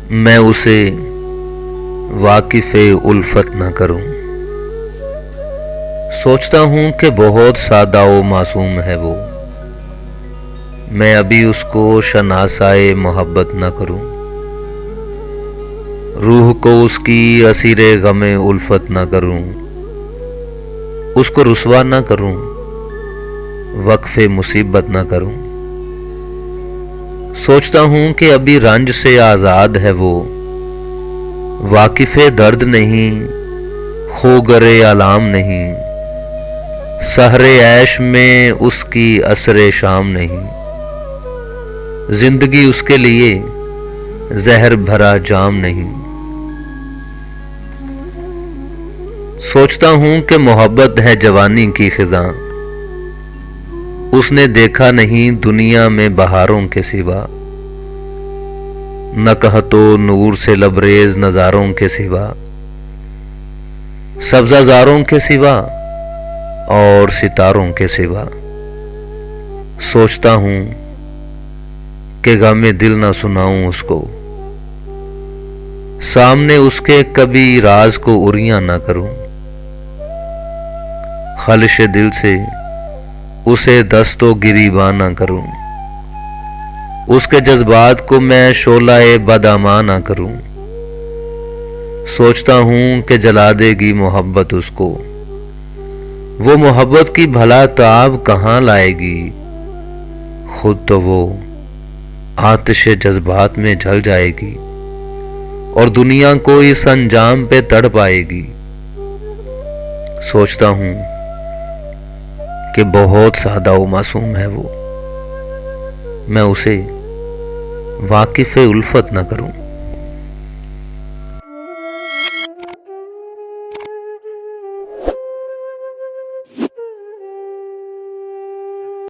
میں اسے واقف الفت نہ کروں۔ سوچتا ہوں کہ بہت سادہ و معصوم ہے وہ، میں ابھی اس کو شناسائے محبت نہ کروں۔ روح کو اس کی اسیر غم الفت نہ کروں، اس کو رسوا نہ کروں، وقف مصیبت نہ کروں۔ سوچتا ہوں کہ ابھی رنج سے آزاد ہے وہ، واقف درد نہیں، خوگر آلام نہیں، سحر عیش میں اس کی عصر شام نہیں، زندگی اس کے لیے زہر بھرا جام نہیں۔ سوچتا ہوں کہ محبت ہے جوانی کی خزاں، اس نے دیکھا نہیں دنیا میں بہاروں کے سوا، نہ قحط و نور سے لبریز نظاروں کے سوا، سبزہ زاروں کے سوا اور ستاروں کے سوا۔ سوچتا ہوں کہ غم دل نہ سناؤں اس کو، سامنے اس کے کبھی راز کو عریاں نہ کروں۔ خلش دل سے اسے دست و گریباں نہ کروں، اس کے جذبات کو میں شعلہ بداماں نہ کروں۔ سوچتا ہوں کہ جلا دے گی محبت اس کو، وہ محبت کی بھلا تاب کہاں لائے گی، خود تو وہ آتش جذبات میں جل جائے گی اور دنیا کو اس انجام پہ تڑ پائے گی۔ سوچتا ہوں کہ بہت سادہ و معصوم ہے وہ، میں اسے واقف الفت نہ کروں۔